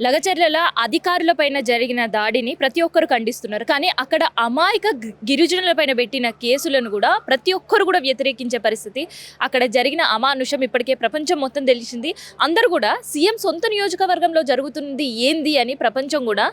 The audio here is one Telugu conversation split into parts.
లగచర్ల అధికారులపైన జరిగిన దాడిని ప్రతి ఒక్కరు ఖండిస్తున్నారు. కానీ అక్కడ అమాయక గిరిజనులపైన పెట్టిన కేసులను కూడా ప్రతి ఒక్కరు కూడా వ్యతిరేకించే పరిస్థితి. అక్కడ జరిగిన అమానుషం ఇప్పటికే ప్రపంచం మొత్తం తెలిసింది. అందరూ కూడా సీఎం సొంత నియోజకవర్గంలో జరుగుతుంది ఏంది అని ప్రపంచం కూడా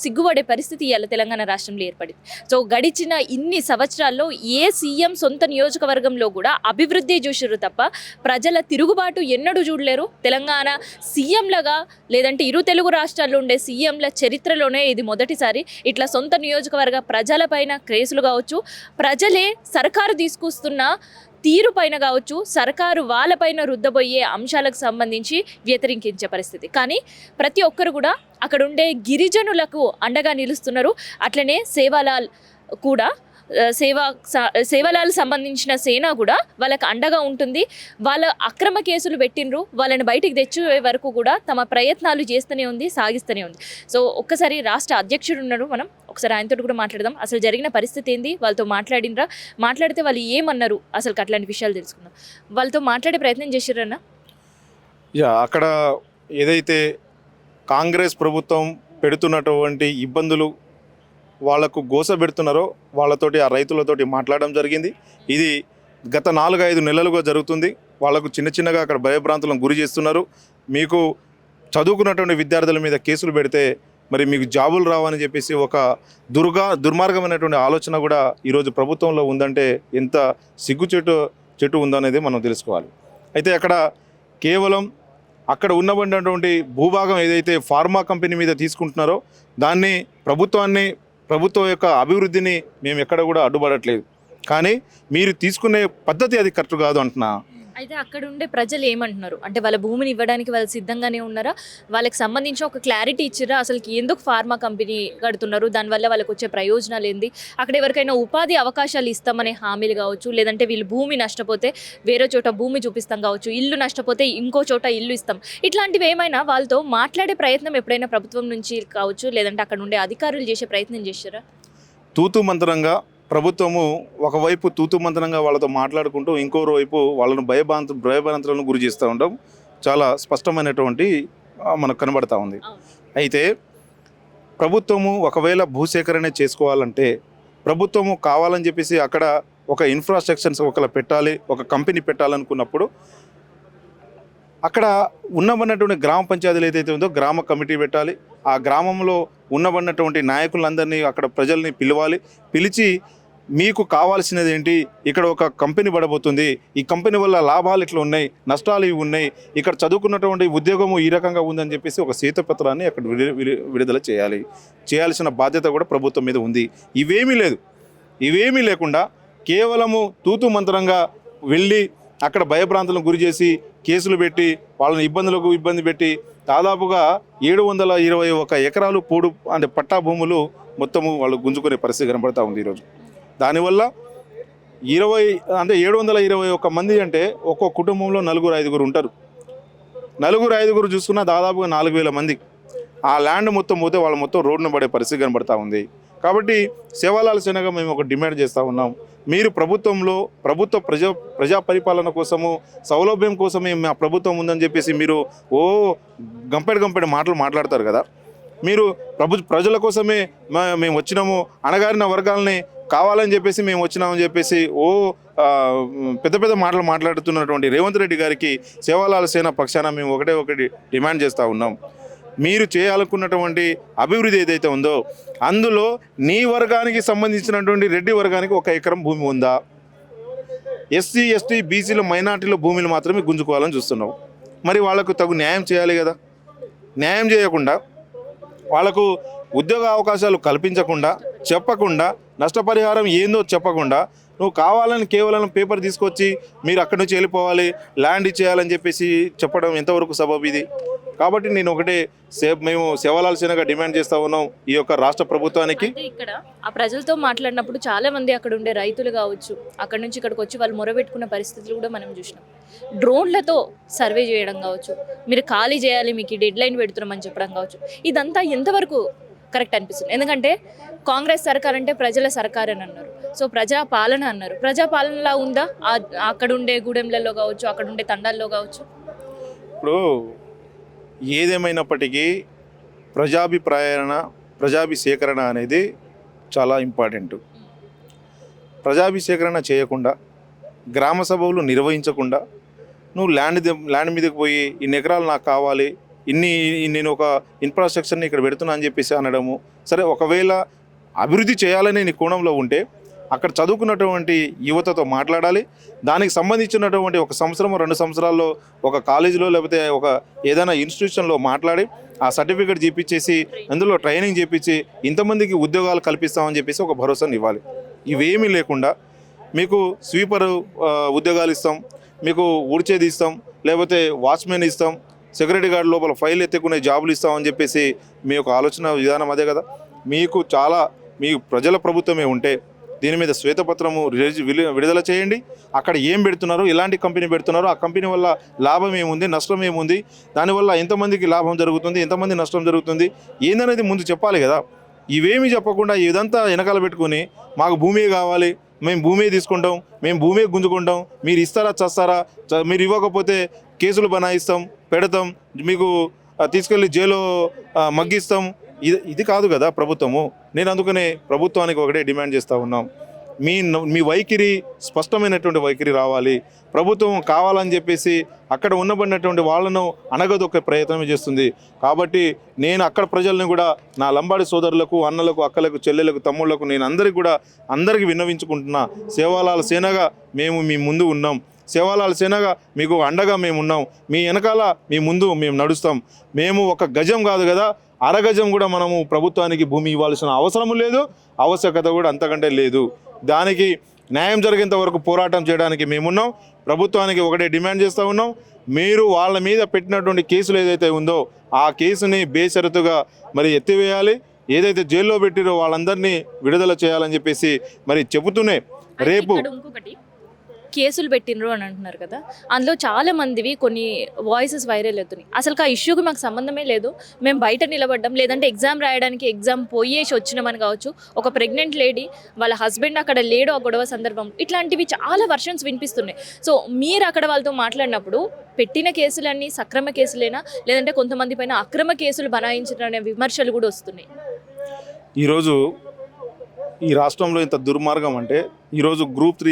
సిగ్గుపడే పరిస్థితి ఇవాళ తెలంగాణ రాష్ట్రంలో ఏర్పడింది. సో గడిచిన ఇన్ని సంవత్సరాల్లో ఏ సీఎం సొంత నియోజకవర్గంలో కూడా అభివృద్ధి చూసిర్రు తప్ప ప్రజల తిరుగుబాటు ఎన్నడూ చూడలేరు. తెలంగాణ సీఎంలుగా లేదంటే ఇరు తెలుగు రాష్ట్రాల్లో ఉండే సీఎంల చరిత్రలోనే ఇది మొదటిసారి ఇట్లా సొంత నియోజకవర్గ ప్రజలపైన కేసులు కావచ్చు, ప్రజలే సర్కారు తీసుకొస్తున్న తీరు పైన కావచ్చు, సర్కారు వాళ్ళపైన రుద్దబోయే అంశాలకు సంబంధించి వ్యతిరేకించే పరిస్థితి. కానీ ప్రతి ఒక్కరు కూడా అక్కడ ఉండే గిరిజనులకు అండగా నిలుస్తున్నారు. అట్లనే సేవాలాల్ కూడా సేవలాల్ సంబంధించిన సేన కూడా వాళ్ళకి అండగా ఉంటుంది. వాళ్ళ అక్రమ కేసులు పెట్టినరు, వాళ్ళని బయటికి తెచ్చే వరకు కూడా తమ ప్రయత్నాలు చేస్తూనే ఉంది, సాగిస్తూనే ఉంది. సో ఒక్కసారి రాష్ట్ర అధ్యక్షుడు ఉన్నారు, మనం ఒకసారి ఆయనతో కూడా మాట్లాడదాం. అసలు జరిగిన పరిస్థితి ఏంది, వాళ్ళతో మాట్లాడినరా, మాట్లాడితే వాళ్ళు ఏమన్నారు, అసలు అట్లాంటి విషయాలు తెలుసుకుందాం. వాళ్ళతో మాట్లాడే ప్రయత్నం చేసిర్రన్నా? అక్కడ ఏదైతే కాంగ్రెస్ ప్రభుత్వం పెడుతున్నటువంటి ఇబ్బందులు వాళ్లకు గోస పెడుతున్నారో వాళ్ళతోటి ఆ రైతులతోటి మాట్లాడడం జరిగింది. ఇది గత 4-5 నెలలుగా జరుగుతుంది. వాళ్లకు చిన్నగా అక్కడ భయభ్రాంతులను గురి చేస్తున్నారు. మీకు చదువుకున్నటువంటి విద్యార్థుల మీద కేసులు పెడితే మరి మీకు జాబులు రావని చెప్పేసి ఒక దుర్మార్గమైనటువంటి ఆలోచన కూడా ఈరోజు ప్రభుత్వంలో ఉందంటే ఎంత చెట్టు ఉందనేది మనం తెలుసుకోవాలి. అయితే అక్కడ కేవలం అక్కడ ఉన్నటువంటి భూభాగం ఏదైతే ఫార్మా కంపెనీ మీద తీసుకుంటున్నారో దాన్ని ప్రభుత్వం యొక్క అభివృద్ధిని మేము ఎక్కడ కూడా అడ్డుపడట్లేదు. కానీ మీరు తీసుకునే పద్ధతి అది కరెక్ట్ కాదు అంటున్నా. అయితే అక్కడ ఉండే ప్రజలు ఏమంటున్నారు అంటే వాళ్ళ భూమిని ఇవ్వడానికి వాళ్ళు సిద్ధంగానే ఉన్నారా? వాళ్ళకి సంబంధించి ఒక క్లారిటీ ఇచ్చిరా? అసలు ఎందుకు ఫార్మా కంపెనీ కడుతున్నారు, దానివల్ల వాళ్ళకి వచ్చే ప్రయోజనాలు ఏంది, అక్కడ ఎవరికైనా ఉపాధి అవకాశాలు ఇస్తామనే హామీలు కావచ్చు, లేదంటే వీళ్ళు భూమి నష్టపోతే వేరే చోట భూమి చూపిస్తాం కావచ్చు, ఇల్లు నష్టపోతే ఇంకో చోట ఇల్లు ఇస్తాం, ఇట్లాంటివి ఏమైనా వాళ్ళతో మాట్లాడే ప్రయత్నం ఎప్పుడైనా ప్రభుత్వం నుంచి కావచ్చు, లేదంటే అక్కడ ఉండే అధికారులు చేసే ప్రయత్నం చేశారా? తూతు మంత్రంగా ప్రభుత్వము ఒకవైపు తూతుమంతనంగా వాళ్ళతో మాట్లాడుకుంటూ ఇంకో వైపు వాళ్ళను భయభ్రాంతులను గురి చేస్తూ ఉండడం చాలా స్పష్టమైనటువంటి మనకు కనబడతా ఉంది. అయితే ప్రభుత్వము ఒకవేళ భూసేకరణ చేసుకోవాలంటే ప్రభుత్వము కావాలని చెప్పేసి అక్కడ ఒక ఇన్ఫ్రాస్ట్రక్చర్స్ ఒకలా పెట్టాలి, ఒక కంపెనీ పెట్టాలనుకున్నప్పుడు అక్కడ ఉన్నబడినటువంటి గ్రామ పంచాయతీలు ఏదైతే ఉందో గ్రామ కమిటీ పెట్టాలి. ఆ గ్రామంలో ఉన్నబడినటువంటి నాయకులందరినీ అక్కడ ప్రజల్ని పిలిచి మీకు కావాల్సినది ఏంటి, ఇక్కడ ఒక కంపెనీ పడబోతుంది, ఈ కంపెనీ వల్ల లాభాలు ఇట్లా ఉన్నాయి, నష్టాలు ఇవి ఉన్నాయి, ఇక్కడ చదువుకున్నటువంటి ఉద్యోగము ఈ రకంగా ఉందని చెప్పేసి ఒక శ్వేతపత్రాన్ని అక్కడ విడుదల చేయాల్సిన బాధ్యత కూడా ప్రభుత్వం మీద ఉంది. ఇవేమీ లేకుండా కేవలము తూతు మంత్రంగా వెళ్ళి అక్కడ భయభ్రాంతులను గురి చేసి కేసులు పెట్టి వాళ్ళని ఇబ్బంది పెట్టి దాదాపుగా 721 ఎకరాలు పట్టా భూములు మొత్తము వాళ్ళు గుంజుకునే పరిస్థితి కనబడతా ఉంది ఈరోజు. దానివల్ల 721 మంది అంటే ఒక్కో కుటుంబంలో 4-5 ఉంటారు. 4-5 చూసుకున్న దాదాపుగా 4000 మంది ఆ ల్యాండ్ మొత్తం పోతే వాళ్ళు మొత్తం రోడ్డున పడే పరిస్థితి కనబడతా ఉంది. కాబట్టి సేవాలాల్ సేనగా మేము ఒక డిమాండ్ చేస్తూ ఉన్నాం, మీరు ప్రభుత్వ ప్రజా పరిపాలన కోసము సౌలభ్యం కోసమే మా ప్రభుత్వం ఉందని చెప్పేసి మీరు గంపెడు మాటలు మాట్లాడతారు కదా. మీరు ప్రజల కోసమే మేము వచ్చినాము, అణగారిన వర్గాలని కావాలని చెప్పేసి మేము వచ్చినామని చెప్పేసి పెద్ద మాటలు మాట్లాడుతున్నటువంటి రేవంత్ రెడ్డి గారికి సేవాలాల్ సేన పక్షాన మేము ఒకటి డిమాండ్ చేస్తూ ఉన్నాం. మీరు చేయాలనుకున్నటువంటి అభివృద్ధి ఏదైతే ఉందో అందులో నీ వర్గానికి సంబంధించినటువంటి రెడ్డి వర్గానికి 1 ఎకరం భూమి ఉందా? ఎస్సీ ఎస్టీ బీసీలు మైనార్టీల భూమిని మాత్రమే గుంజుకోవాలని చూస్తున్నావు. మరి వాళ్లకు తగు న్యాయం చేయాలి కదా. న్యాయం చేయకుండా వాళ్లకు ఉద్యోగ అవకాశాలు కల్పించకుండా, చెప్పకుండా, నష్టపరిహారం ఏందో చెప్పకుండా నువ్వు కావాలని కేవలం పేపర్ తీసుకొచ్చి మీరు అక్కడి నుంచి వెళ్ళిపోవాలి, ల్యాండ్ ఇచ్చేయాలని చెప్పేసి చెప్పడం ఎంతవరకు సబబు ఇది? కాబట్టి నేను మేము సేవాలాల్ సేనగా డిమాండ్ చేస్తూ ఉన్నాం ఈ యొక్క రాష్ట్ర ప్రభుత్వానికి. ఇక్కడ ఆ ప్రజలతో మాట్లాడినప్పుడు చాలా మంది అక్కడ ఉండే రైతులు కావచ్చు, అక్కడ నుంచి ఇక్కడికి వచ్చి వాళ్ళు మొరబెట్టుకున్న పరిస్థితులు కూడా మనం చూసినాం. డ్రోన్లతో సర్వే చేయడం కావచ్చు, మీరు ఖాళీ చేయాలి, మీకు డెడ్ లైన్ పెడుతున్నామని చెప్పడం కావచ్చు, ఇదంతా ఎంతవరకు కరెక్ట్ అనిపిస్తుంది? ఎందుకంటే కాంగ్రెస్ సర్కార్ అంటే ప్రజల సర్కార్ అని అన్నారు. సో ప్రజాపాలన అన్నారు, ప్రజాపాలనలా ఉందా అక్కడ ఉండే గూడెంలలో కావచ్చు, అక్కడ ఉండే తండాల్లో కావచ్చు? ఇప్పుడు ఏదేమైనప్పటికీ ప్రజాభిసేకరణ అనేది చాలా ఇంపార్టెంట్. ప్రజాభిసేకరణ చేయకుండా, గ్రామ సభలు నిర్వహించకుండా నువ్వు ల్యాండ్ మీదకి పోయి ఇన్ని ఎకరాలు నాకు కావాలి, నేను ఒక ఇన్ఫ్రాస్ట్రక్చర్ని ఇక్కడ పెడుతున్నా అని చెప్పేసి అనడము. సరే, ఒకవేళ అభివృద్ధి చేయాలనే నీ కోణంలో ఉంటే అక్కడ చదువుకున్నటువంటి యువతతో మాట్లాడాలి. దానికి సంబంధించినటువంటి 1 సంవత్సరం 2 సంవత్సరాల్లో ఒక కాలేజీలో లేకపోతే ఒక ఏదైనా ఇన్స్టిట్యూషన్లో మాట్లాడి ఆ సర్టిఫికేట్ చేపించేసి అందులో ట్రైనింగ్ చేపించి ఇంతమందికి ఉద్యోగాలు కల్పిస్తామని చెప్పేసి ఒక భరోసాని ఇవ్వాలి. ఇవేమీ లేకుండా మీకు స్వీపర్ ఉద్యోగాలు ఇస్తాం, మీకు ఊడ్చేది ఇస్తాం, లేకపోతే వాచ్మెన్ ఇస్తాం, సెక్యూరిటీ గార్డ్ లోపల ఫైల్ ఎత్తుకునే జాబులు ఇస్తామని చెప్పేసి మీ యొక్క ఆలోచన విధానం అదే కదా. మీ ప్రజల ప్రభుత్వమే ఉంటే దీని మీద శ్వేతపత్రము విడుదల చేయండి. అక్కడ ఏం పెడుతున్నారు, ఎలాంటి కంపెనీ పెడుతున్నారు, ఆ కంపెనీ వల్ల లాభం ఏముంది, నష్టం ఏముంది, దానివల్ల ఎంతమందికి లాభం జరుగుతుంది, ఎంతమంది నష్టం జరుగుతుంది ఏందనేది ముందు చెప్పాలి కదా. ఇవేమీ చెప్పకుండా ఇదంతా వెనకాల పెట్టుకుని మాకు భూమి కావాలి, మేము భూమి తీసుకుంటాం, మేము భూమి గుంజుకుంటాం, మీరు ఇస్తారా చస్తారా, మీరు ఇవ్వకపోతే కేసులు బనాయిస్తాం, పెడతాం, మీకు తీసుకెళ్ళి జైలు మగ్గిస్తాం, ఇది కాదు కదా ప్రభుత్వము. నేను అందుకనే ప్రభుత్వానికి ఒకటే డిమాండ్ చేస్తూ ఉన్నాం, మీ వైఖరి స్పష్టమైనటువంటి వైఖరి రావాలి. ప్రభుత్వం కావాలని చెప్పేసి అక్కడ ఉన్నబడినటువంటి వాళ్ళను అణగదొక్కే ప్రయత్నం చేస్తుంది. కాబట్టి నేను అక్కడ ప్రజల్ని కూడా, నా లంబాడి సోదరులకు, అన్నలకు, అక్కలకు, చెల్లెలకు, తమ్ముళ్లకు నేను అందరికీ విన్నవించుకుంటున్నా. సేవాలాల సేనగా మేము మీ ముందు ఉన్నాం, సేవాలాల సేనగా మీకు అండగా మేము ఉన్నాం, మీ వెనకాల మీ ముందు మేము నడుస్తాం. మేము ఒక గజం కాదు కదా, అరగజం కూడా మనము ప్రభుత్వానికి భూమి ఇవ్వాల్సిన అవసరం లేదు, ఆవశ్యకత కూడా అంతకంటే లేదు. దానికి న్యాయం జరిగేంత వరకు పోరాటం చేయడానికి మేమున్నాం. ప్రభుత్వానికి ఒకటే డిమాండ్ చేస్తూ ఉన్నాం, మీరు వాళ్ళ మీద పెట్టినటువంటి కేసులు ఏదైతే ఉందో ఆ కేసుని బేషరతుగా మరి ఎత్తివేయాలి. ఏదైతే జైల్లో పెట్టిరో వాళ్ళందరినీ విడుదల చేయాలని చెప్పేసి మరి చెబుతూనే రేపు కేసులు పెట్టినరు అని అంటున్నారు కదా, అందులో చాలా మందివి కొన్ని వాయిసెస్ వైరల్ అవుతున్నాయి. అసలు ఆ ఇష్యూకి మాకు సంబంధమే లేదు, మేము బయట నిలబడ్డాం, లేదంటే ఎగ్జామ్ రాయడానికి ఎగ్జామ్ పోయేసి వచ్చినామని కావచ్చు, ఒక ప్రెగ్నెంట్ లేడీ వాళ్ళ హస్బెండ్ అక్కడ లేడు ఆ గొడవ సందర్భం, ఇట్లాంటివి చాలా వర్షన్స్ వినిపిస్తున్నాయి. సో మీరు అక్కడ వాళ్ళతో మాట్లాడినప్పుడు పెట్టిన కేసులన్నీ సక్రమ కేసులేనా, లేదంటే కొంతమంది పైన అక్రమ కేసులు బనాయించిన విమర్శలు కూడా వస్తున్నాయి? ఈరోజు ఈ రాష్ట్రంలో ఇంత దుర్మార్గం అంటే, ఈరోజు గ్రూప్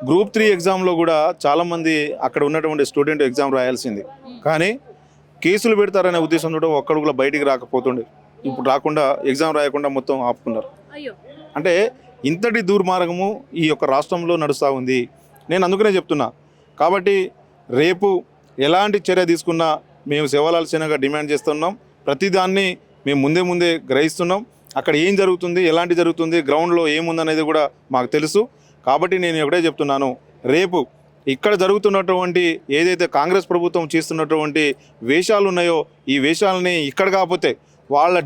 3 ఎగ్జామ్లో కూడా చాలామంది అక్కడ ఉన్నటువంటి స్టూడెంట్ ఎగ్జామ్ రాయాల్సింది, కానీ కేసులు పెడతారనే ఉద్దేశంతో ఒక్కడు కూడా బయటికి రాకపోతుండే. ఇప్పుడు రాకుండా ఎగ్జామ్ రాయకుండా మొత్తం ఆపుకున్నారు. అంటే ఇంతటి దుర్మార్గము ఈ యొక్క రాష్ట్రంలో నడుస్తూ ఉంది. నేను అందుకనే చెప్తున్నా. కాబట్టి రేపు ఎలాంటి చర్య తీసుకున్నా మేము సేవలాల సేనగా డిమాండ్ చేస్తున్నాం. ప్రతిదాన్ని మేము ముందే గ్రహిస్తున్నాం. అక్కడ ఏం జరుగుతుంది, ఎలాంటి జరుగుతుంది, గ్రౌండ్లో ఏముందనేది కూడా మాకు తెలుసు. కాబట్టి నేను ఒకటే చెప్తున్నాను, రేపు ఇక్కడ జరుగుతున్నటువంటి ఏదైతే కాంగ్రెస్ ప్రభుత్వం చేస్తున్నటువంటి వేషాలు ఉన్నాయో ఈ వేషాలని ఇక్కడ కాకపోతే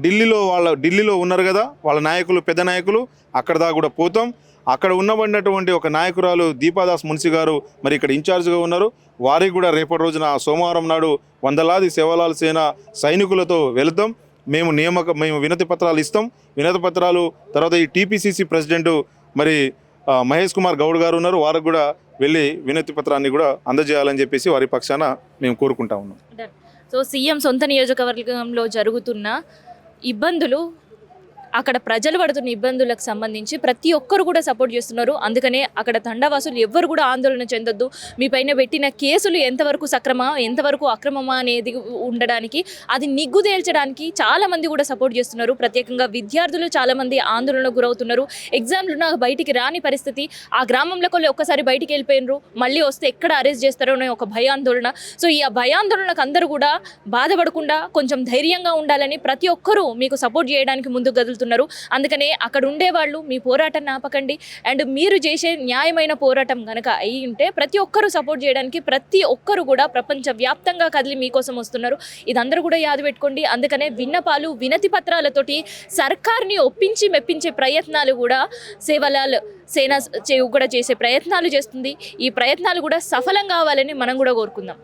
ఢిల్లీలో ఉన్నారు కదా వాళ్ళ నాయకులు, పెద్ద నాయకులు, అక్కడ దాకా కూడా పోతాం. అక్కడ ఉన్నబడినటువంటి ఒక నాయకురాలు దీపాదాస్ మున్సి గారు మరి ఇక్కడ ఇన్ఛార్జ్గా ఉన్నారు. వారికి కూడా రేపటి రోజున సోమవారం నాడు వందలాది సేవలాల సేన సైనికులతో వెళుతాం. మేము వినతి పత్రాలు ఇస్తాం. వినతి పత్రాలు తర్వాత ఈ టీపీసీసీ ప్రెసిడెంట్ మరి మహేష్ కుమార్ గౌడ్ గారు ఉన్నారు, వారికి కూడా వెళ్ళి వినతి పత్రాన్ని కూడా అందజేయాలని చెప్పేసి వారి పక్షాన మేము కోరుకుంటా ఉన్నాం. సో సీఎం సొంత నియోజకవర్గంలో జరుగుతున్న ఇబ్బందులు, అక్కడ ప్రజలు పడుతున్న ఇబ్బందులకు సంబంధించి ప్రతి ఒక్కరు కూడా సపోర్ట్ చేస్తున్నారు. అందుకనే అక్కడ తండావాసులు ఎవ్వరు కూడా ఆందోళన చెందొద్దు, మీ పైన పెట్టిన కేసులు ఎంతవరకు సక్రమా ఎంతవరకు అక్రమమా అనేది ఉండడానికి, అది నిగ్గు తేల్చడానికి చాలామంది కూడా సపోర్ట్ చేస్తున్నారు. ప్రత్యేకంగా విద్యార్థులు చాలామంది ఆందోళనకు గురవుతున్నారు. ఎగ్జామ్లు నాకు బయటికి రాని పరిస్థితి, ఆ గ్రామంలోకి ఒక్కసారి బయటికి వెళ్ళిపోయినరు, మళ్ళీ వస్తే ఎక్కడ అరెస్ట్ చేస్తారో అనే ఒక భయాందోళన. సో ఈ భయాందోళనకు అందరూ కూడా బాధపడకుండా కొంచెం ధైర్యంగా ఉండాలని ప్రతి ఒక్కరూ మీకు సపోర్ట్ చేయడానికి ముందుకు కదులుతున్నారు. అందుకనే అక్కడ ఉండేవాళ్ళు మీ పోరాటాన్ని ఆపకండి. అండ్ మీరు చేసే న్యాయమైన పోరాటం కనుక అయి ఉంటే ప్రతి ఒక్కరూ సపోర్ట్ చేయడానికి ప్రతి ఒక్కరు కూడా ప్రపంచవ్యాప్తంగా కదిలి మీకోసం వస్తున్నారు. ఇదందరూ కూడా యాద పెట్టుకోండి. అందుకనే విన్నపాలు, వినతి పత్రాలతోటి సర్కార్ని ఒప్పించి మెప్పించే ప్రయత్నాలు కూడా సేవలాల్ సేన కూడా చేసే ప్రయత్నాలు చేస్తుంది. ఈ ప్రయత్నాలు కూడా సఫలం కావాలని మనం కూడా కోరుకుందాం.